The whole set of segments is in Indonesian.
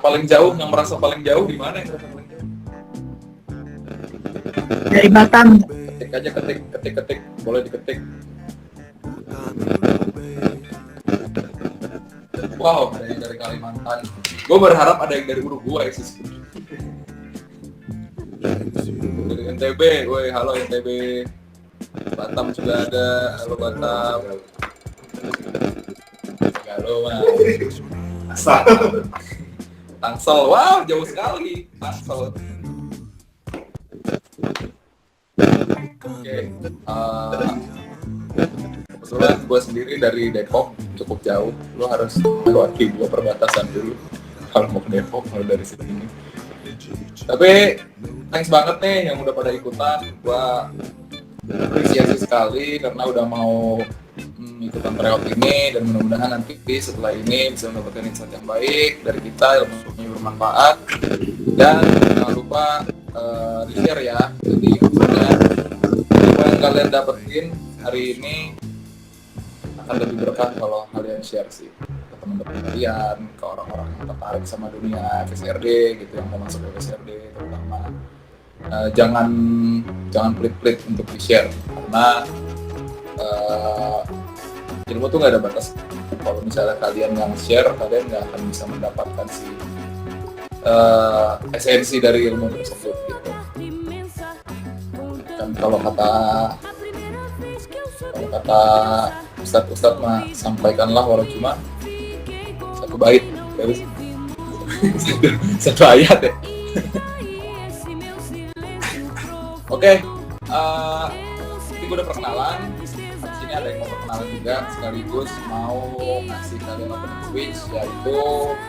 paling jauh, yang merasa paling jauh di mana yang merasa paling jauh? Dari Batam. Ketik aja, ketik, boleh diketik. Wow, ada yang dari Kalimantan. Gue berharap ada yang dari Uruguay sih. Dari NTB, woi, halo NTB. Batam juga ada, halo Batam. Halo Mas. Tangsel, wow, jauh sekali. Tangsel. Oke, kebetulan gue sendiri dari Depok, cukup jauh. Lo harus melewati 2 perbatasan dulu kalau mau ke Depok, kalau dari sini. Tapi thanks banget nih yang udah pada ikutan. Gue apresiasi sekali karena udah mau ikutan tryout ini, dan mudah-mudahan nanti setelah ini bisa mendapatkan insight yang baik dari kita, ilmunya bermanfaat. Dan jangan lupa di-share ya. Jadi maksudnya apa yang kalian dapetin hari ini akan lebih berkah kalau kalian share sih ke teman-teman kalian, ke orang-orang yang tertarik sama dunia FSRD gitu, yang mau masuk ke FSRD terutama. Jangan pelit-pelit untuk di-share karena ilmu tuh nggak ada batas. Kalau misalnya kalian yang share, kalian nggak akan bisa mendapatkan esensi dari ilmu tersebut gitu. Dan kalau kata Ustadz mah, sampaikanlah walau cuma 1 bait, terus satu ayat ya. Oke, ini gue udah perkenalan. Habis ini ada yang mau perkenalan juga, sekaligus mau ngasih kalian open quiz, yaitu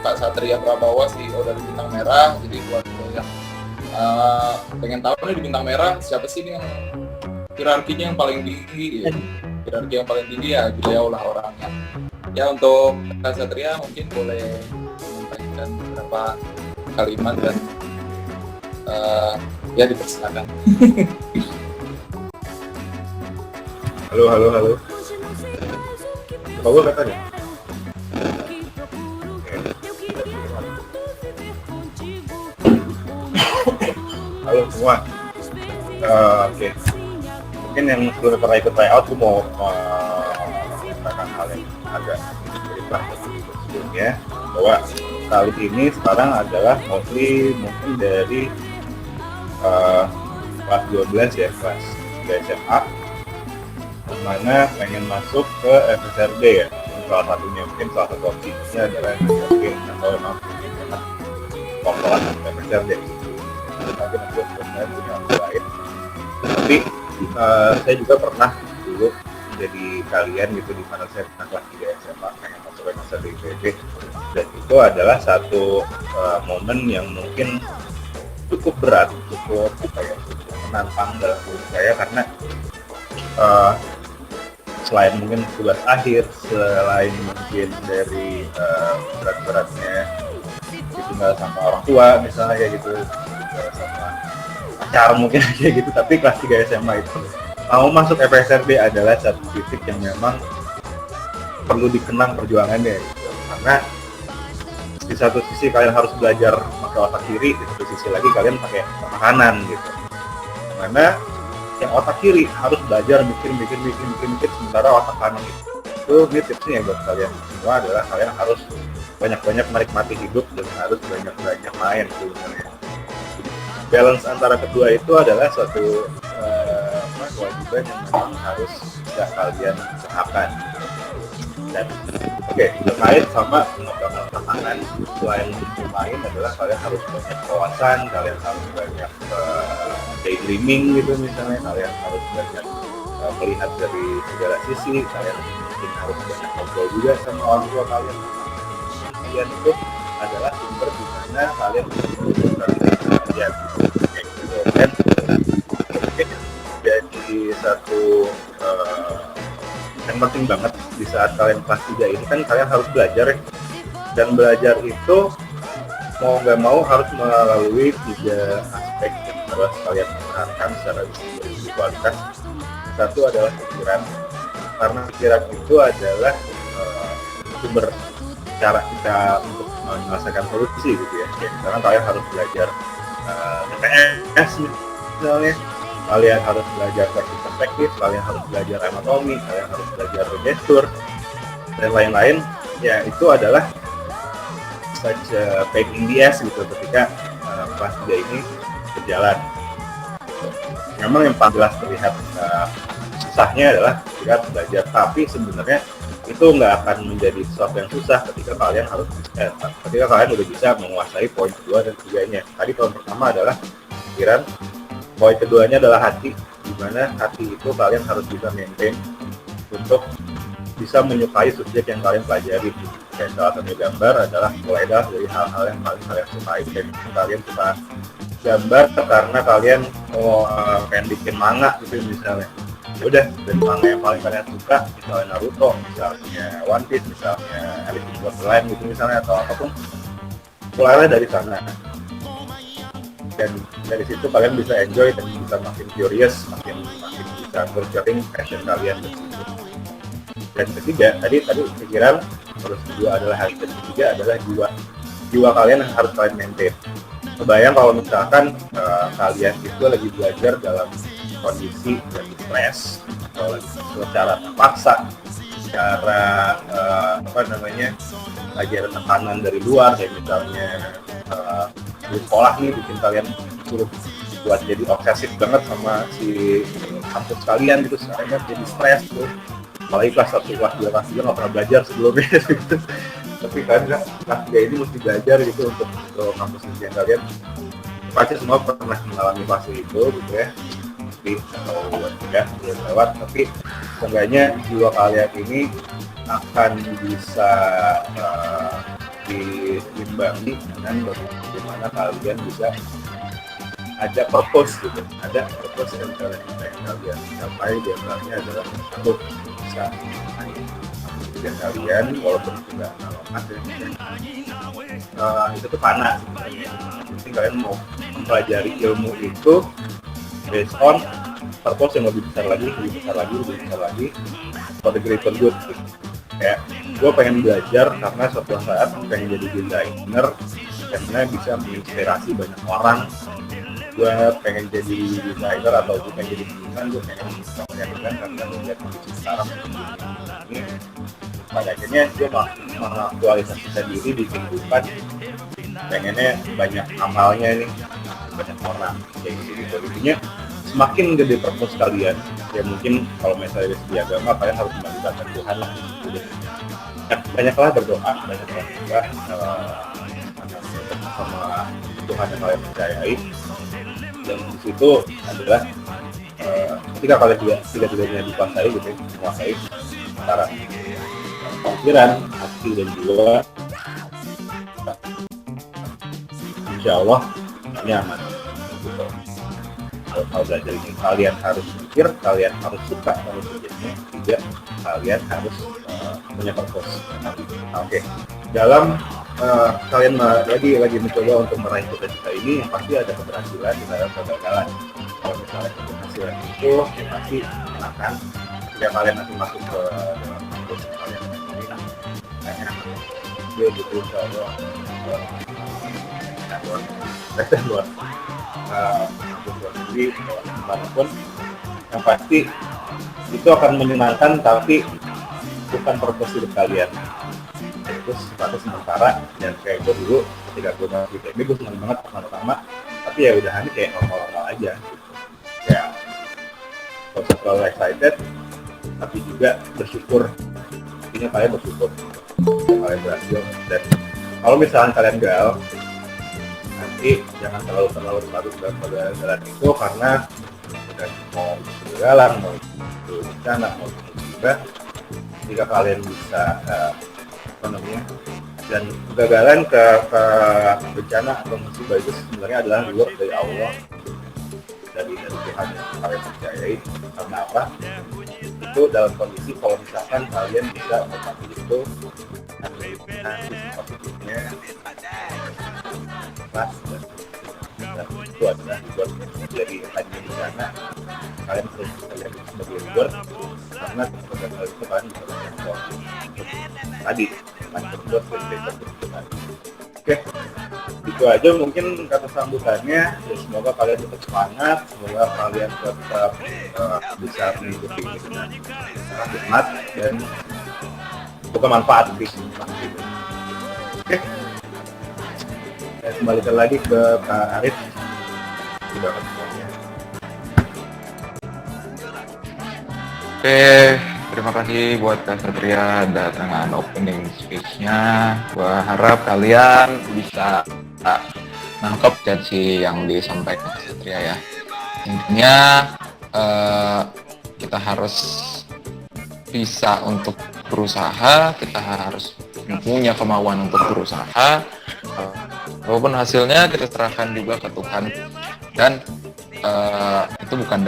Kak Satria Prabawa, CEO dari Bintang Merah. Jadi buat yang pengen tahu nih di Bintang Merah siapa sih nih yang hierarkinya yang paling tinggi ya. Hierarki yang paling tinggi ya beliau lah orangnya. Ya, untuk Kak Satria mungkin boleh menyampaikan beberapa kalimat dan ya dipersilakan. Halo. Apa gue katanya? Halo semua. Oke. Mungkin yang belum pernah ikut tryout, gue mau menyampaikan hal yang agak cerita sebelumnya, bahwa kali ini sekarang adalah mostly mungkin dari kelas 12 ya, kelas SMA, mana pengen masuk ke FSRD ya. Salah satunya, mungkin salah satu opsinya adalah FSRD atau memang pokoknya FSRD. Tapi nanti saya punya opsi lain. Tapi saya juga pernah dulu menjadi kalian gitu, di mana saya pernah kelas 3 SMA pengen masuk FSRD IPB, dan itu adalah satu momen yang mungkin cukup berat, cukup menantang dalam hidup saya, karena selain mungkin tugas akhir, selain mungkin dari berat-beratnya ditinggal sama orang tua misalnya kayak gitu, sama pacar mungkin kayak gitu, tapi kelas 3 SMA itu mau masuk FSRD adalah satu titik yang memang perlu dikenang perjuangannya gitu. Karena di satu sisi kalian harus belajar pakai otak kiri, di satu sisi lagi kalian pakai otak kanan gitu. Mana yang otak kiri harus belajar mikir, sementara otak kanan itu ini tipsnya buat kalian semua adalah kalian harus banyak-banyak menikmati hidup dan harus banyak-banyak main sebenarnya. Balance antara kedua itu adalah suatu kewajiban yang memang harus tidak kalian usahakan. Dan terkait sama pengembangan pertahanan, selain bermain adalah kalian harus banyak wawasan, kalian harus banyak daydreaming gitu misalnya, kalian harus banyak melihat dari segala sisi, kalian mungkin harus banyak ngobrol juga sama orang tua kalian. Kalian itu adalah sumber di mana kalian belajar kayak gitu, dan mungkin jadi satu yang penting banget di saat kalian kelas 3 ini kan kalian harus belajar ya. Dan belajar itu mau nggak mau harus melalui 3 aspek yang harus kalian perhatikan secara visualitas. Satu adalah pikiran, karena pikiran itu adalah sumber cara kita untuk menyelesaikan solusi gitu ya. Kayak misalkan kalian harus belajar TPS misalnya, kalian harus belajar teknik perspektif, kalian harus belajar anatomi, kalian harus belajar gestur dan lain-lain. Ya itu adalah such a pain in the ass gitu ketika kelas 3 ini berjalan. Memang yang paling jelas terlihat susahnya adalah ketika belajar, tapi sebenarnya itu nggak akan menjadi sesuatu yang susah ketika kalian udah bisa menguasai poin kedua dan ketiganya. Tadi poin pertama adalah pikiran, poin keduanya adalah hati, di mana hati itu kalian harus bisa maintain untuk bisa menyukai subjek yang kalian pelajari. Kayak salah satu gambar adalah mulai dari hal-hal yang paling kalian sukai. Kayak kalian suka gambar karena kalian pengen bikin manga gitu misalnya. Ya udah, dari manga yang paling kalian suka, misalnya Naruto, misalnya One Piece, misalnya Alice in Borderland gitu misalnya, atau apapun, mulailah dari sana. Dan dari situ kalian bisa enjoy dan bisa makin curious, makin bisa nurturing passion kalian di situ. Dan ketiga, tadi pikiran, terus kedua adalah hati, dan ketiga adalah jiwa kalian yang harus kalian maintain. Kebayang kalau misalkan kalian itu lagi belajar dalam kondisi yang stres, atau secara terpaksa, secara lagi ada tekanan dari luar, kayak misalnya di sekolah nih bikin kalian suruh buat jadi obsesif banget sama si kampus kalian gitu, sekarang jadi stres tuh. Apalagi kelas 1, kelas 2, kelas 3 nggak pernah belajar sebelumnya gitu. Tapi kan kelas 3 ini mesti belajar gitu untuk kampus impian kalian. Pasti semua pernah mengalami fase itu gitu ya. Tapi atau tidak belum lewat, tapi seenggaknya jiwa kalian ini akan bisa diimbangi dengan bagaimana kalian bisa ada purpose gitu, ada purpose yang kalian capai. Di antaranya adalah untuk bisa dan kalian walaupun tidak ada itu tuh panas. Mungkin kalian mau mempelajari ilmu itu based on purpose yang lebih besar lagi for the greater good gitu. Kayak gue pengen belajar karena suatu saat pengen jadi desainer karena bisa menginspirasi banyak orang. Gue pengen jadi desainer atau gue pengen jadi desainer, gue pengen bisa menyaksikan karena melihat kondisi sekarang ini. Pada akhirnya gue mengaktualisasikan diri di kehidupan, pengennya banyak amalnya nih, banyak orang kayak gitu. Intinya semakin gede purpose kalian, ya mungkin kalau misalnya dari segi agama kalian harus melibatkan Tuhan lah gitu. Banyaklah berdoa, banyaklah juga sama Tuhan yang kalian percayai. Dan di situ adalah ketika kalian tiga-tiganya dikuasai gitu, menguasai antara pikiran, hati dan jiwa, insya Allah nyaman gitu. Kalau belajar ini kalian harus pikir, kalian harus suka sama subjeknya, tidak kalian harus punya purpose. Oke. Dalam kalian lagi mencoba untuk meraih cita-cita ini, yang pasti ada keberhasilan dan ada kegagalan. Kalau misalnya keberhasilan itu yang pasti akan ketika kalian nanti masuk ke dalam kampus kalian ini kayaknya dia gitu insya Allah luar kampus luar negeri dimanapun, yang pasti itu akan menyenangkan tapi bukan purpose hidup kalian. Itu sesuatu sementara, dan kayak gue dulu ketika gue masuk ITB gue senang banget pertama, tapi ya udahan kayak normal-normal aja gitu. Kayak gak usah terlalu excited, tapi juga bersyukur. Intinya kalian bersyukur kalian berhasil, dan kalau misalnya kalian gagal nanti jangan terlalu larut dalam perjalanan itu, karena udah mau kegagalan, mau itu bencana, mau itu musibah, jika kalian bisa dan kegagalan ke bencana atau musibah itu sebenarnya adalah reward dari Allah, dari Tuhan yang kalian percayai. Karena apa? Itu dalam kondisi kalau misalkan kalian bisa melewati itu, nanti positifnya pas dan itu adalah reward dari hanya di sana. Kalian harus lihat sebagai reward, karena kegagalan itu kalian bisa berbuat tadi, berbuat dan Oke, itu aja mungkin kata sambutannya. Ya, semoga kalian tetap semangat, semoga kalian tetap bisa mengikuti ini dengan semangat dan semoga manfaat di sini. Oke, saya kembalikan lagi ke Kak Arif. Terima kasih semuanya. Oke, terima kasih buat Kak Satria dengan opening speech-nya. Gua harap kalian bisa nangkep janji yang disampaikan Kak Satria ya. Intinya kita harus bisa untuk berusaha, kita harus punya kemauan untuk berusaha. Walaupun hasilnya kita serahkan juga ke Tuhan, dan itu bukan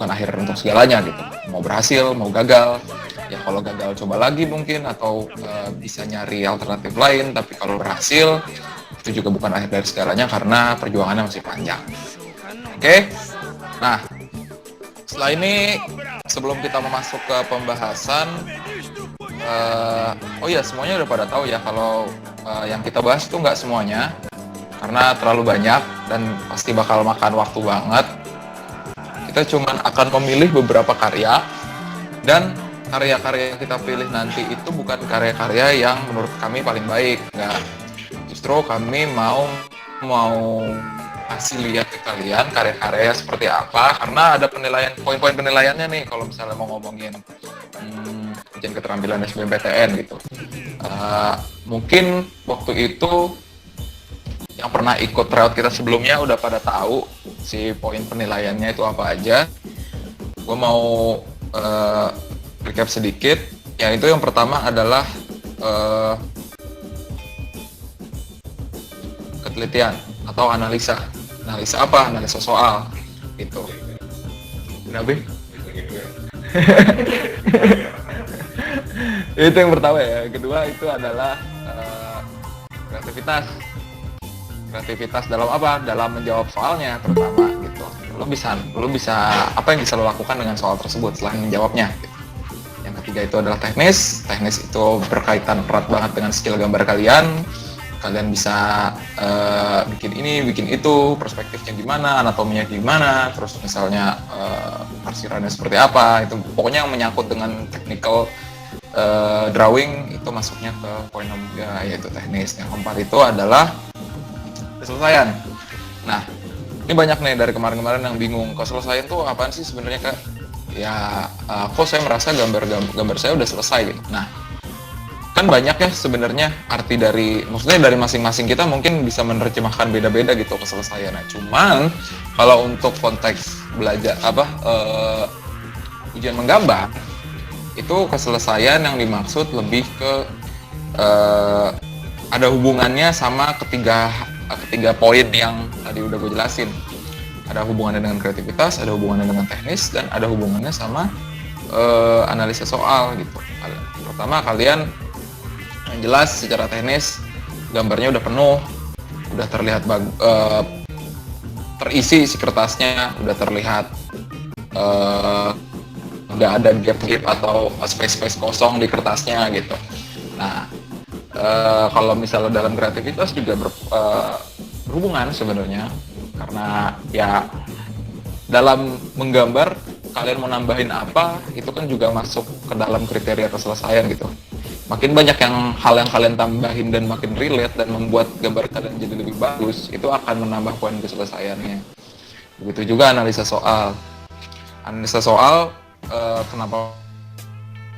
akhir untuk segalanya gitu. Mau berhasil, mau gagal, ya kalau gagal coba lagi mungkin, atau bisa nyari alternatif lain. Tapi kalau berhasil, itu juga bukan akhir dari segalanya, karena perjuangannya masih panjang. Oke? Nah, setelah ini, sebelum kita masuk ke pembahasan, oh iya, semuanya udah pada tahu ya kalau yang kita bahas itu nggak semuanya, karena terlalu banyak dan pasti bakal makan waktu banget. Kita cuman akan memilih beberapa karya, dan karya-karya yang kita pilih nanti itu bukan karya-karya yang menurut kami paling baik, nggak. Justru kami mau kasih lihat ke kalian karya-karya seperti apa, karena ada penilaian, poin-poin penilaiannya nih kalau misalnya mau ngomongin ujian keterampilan SBMPTN gitu. Mungkin waktu itu yang pernah ikut tryout kita sebelumnya udah pada tahu si poin penilaiannya itu apa aja. Gue mau recap sedikit. Yaitu yang pertama adalah ketelitian atau analisa. Analisa apa? Analisa soal gitu. Kenapa? Itu yang pertama ya. Kedua itu adalah kreativitas dalam apa? Dalam menjawab soalnya terutama gitu. Lo bisa apa yang bisa lo lakukan dengan soal tersebut selain menjawabnya gitu. Yang ketiga itu adalah teknis itu berkaitan erat banget dengan skill gambar kalian bisa bikin ini, bikin itu, perspektifnya gimana, anatominya gimana, terus misalnya parsirannya seperti apa, itu pokoknya yang menyangkut dengan technical drawing itu masuknya ke poin nomor 3, yaitu teknis. Yang keempat itu adalah keselesaian. Nah, ini banyak nih dari kemarin-kemarin yang bingung, keselesaian tuh apaan sih sebenarnya Kak? Ya, kok saya merasa gambar saya udah selesai gitu. Nah, kan banyak ya sebenarnya arti maksudnya dari masing-masing kita mungkin bisa menerjemahkan beda-beda gitu keselesaian. Nah, cuman kalau untuk konteks belajar ujian menggambar, itu keselesaian yang dimaksud lebih ke ada hubungannya sama ketiga poin yang tadi udah gue jelasin. Ada hubungannya dengan kreativitas, ada hubungannya dengan teknis, dan ada hubungannya sama analisa soal gitu. Pertama, kalian yang jelas secara teknis gambarnya udah penuh, udah terlihat terisi si kertasnya, udah terlihat nggak ada gap-gap atau space kosong di kertasnya gitu. Nah, kalau misalnya dalam kreativitas juga berhubungan sebenarnya, karena ya dalam menggambar kalian mau nambahin apa itu kan juga masuk ke dalam kriteria keselesaian gitu. Makin banyak hal yang kalian tambahin dan makin relate dan membuat gambar kalian jadi lebih bagus, itu akan menambah poin keselesaiannya. Begitu juga analisa soal. Kenapa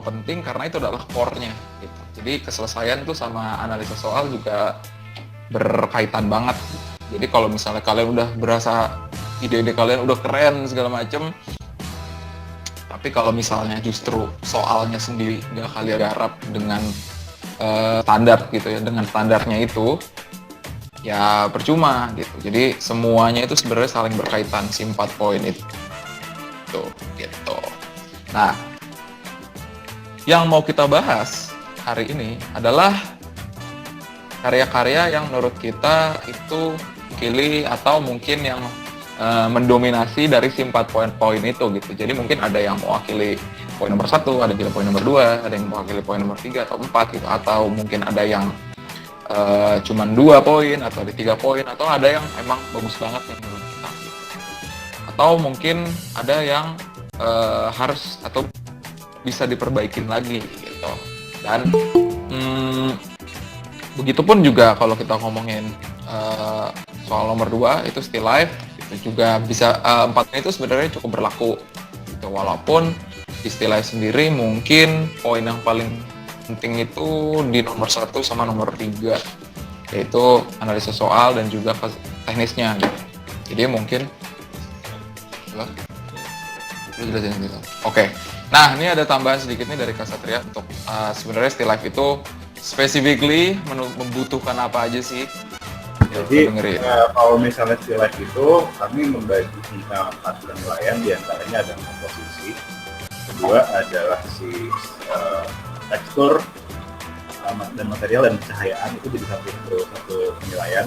penting? Karena itu adalah core-nya gitu. Jadi keselesaian itu sama analisa soal juga berkaitan banget. Jadi kalau misalnya kalian udah berasa ide-ide kalian udah keren segala macem, tapi kalau misalnya justru soalnya sendiri nggak kalian garap dengan standar gitu ya, dengan standarnya itu, ya percuma gitu. Jadi semuanya itu sebenarnya saling berkaitan, si 4 poin itu. Gitu. Nah, yang mau kita bahas hari ini adalah karya-karya yang menurut kita itu kili atau mungkin yang mendominasi dari si 4 poin itu gitu. Jadi mungkin ada yang mewakili poin nomor 1, ada yang poin nomor 2, ada yang mewakili poin nomor 3 atau 4 gitu, atau mungkin ada yang cuman 2 poin atau di 3 poin, atau ada yang emang bagus banget yang menurut kita gitu. Atau mungkin ada yang harus atau bisa diperbaikin lagi gitu. Dan begitupun juga kalau kita ngomongin soal nomor 2 itu Still Life, itu juga bisa 4 itu sebenarnya cukup berlaku gitu. Walaupun di Still Life sendiri mungkin poin yang paling penting itu di nomor 1 sama nomor 3, yaitu analisa soal dan juga teknisnya gitu. Jadi mungkin lu jelasin gitu. Oke. Nah, ini ada tambahan sedikit nih dari Kak Satria untuk sebenarnya Still Life itu specifically membutuhkan apa aja sih? Jadi kalau misalnya Still Life itu kami membagi tentang 4 penilaian, diantaranya ada komposisi, kedua adalah si tekstur dan material dan pencahayaan, itu jadi satu penilaian.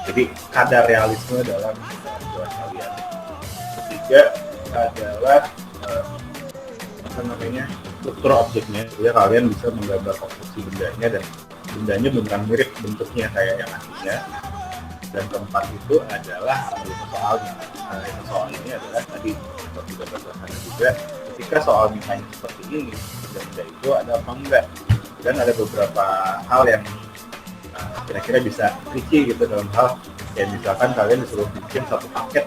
Jadi kadar realisme dalam jelas kalian. Ketiga adalah struktur objeknya, jadi kalian bisa menggambar konstruksi bendanya dan bendanya beneran mirip bentuknya kayak yang aslinya. Dan keempat itu adalah analisa soalnya. Analisa soal ini adalah tadi seperti berdasarkan juga, ketika soal misalnya seperti ini, benda itu ada apa enggak, dan ada beberapa hal yang kira-kira bisa tricky gitu dalam hal kayak misalkan kalian disuruh bikin satu paket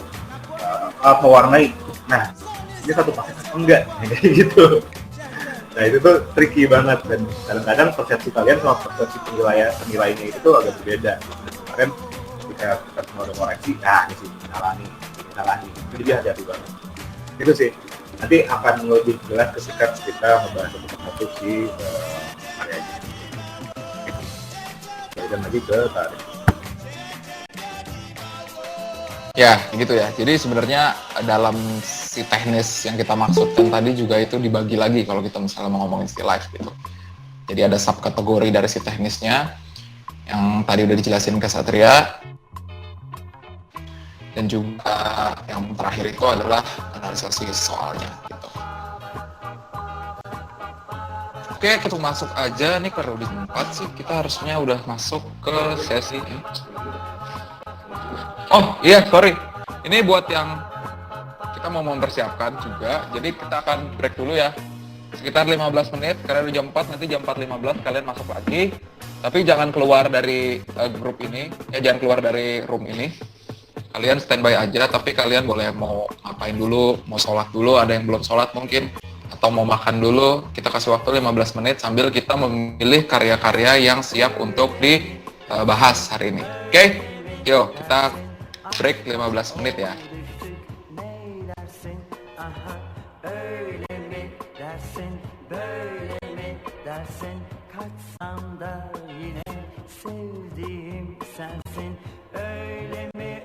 mewarnai, nah ini satu paket apa enggak, kayak gitu. Nah itu tuh tricky banget, dan kadang-kadang persepsi kalian sama persepsi penilaiannya itu tuh agak berbeda. Kemarin ketika kita semua udah koreksi, nah ini sih salah nih, jadi hati-hati banget. Itu sih nanti akan lebih jelas ketika kita membahas satu si karyanya. Dan lagi ke tarik. Ya, gitu ya. Jadi sebenarnya dalam si teknis yang kita maksudkan tadi juga itu dibagi lagi kalau kita misalnya mau ngomongin Still Life gitu. Jadi ada subkategori dari si teknisnya yang tadi udah dijelasin ke Satria. Dan juga yang terakhir itu adalah analisasi soalnya gitu. Oke, kita masuk aja nih ke round 4 sih. Kita harusnya udah masuk ke sesi ini. Oh iya, sorry. Ini buat yang kita mau mempersiapkan juga. Jadi kita akan break dulu ya. Sekitar 15 menit, karena udah jam 4, nanti jam 4.15 kalian masuk lagi. Tapi jangan keluar dari grup ini, jangan keluar dari room ini. Kalian standby aja, tapi kalian boleh mau ngapain dulu, mau sholat dulu, ada yang belum sholat mungkin, atau mau makan dulu. Kita kasih waktu 15 menit sambil kita memilih karya-karya yang siap untuk dibahas hari ini. Oke? Yuk, kita break 15 menit ya. Kaçsam da yine sevdiğim sensin, öyle mi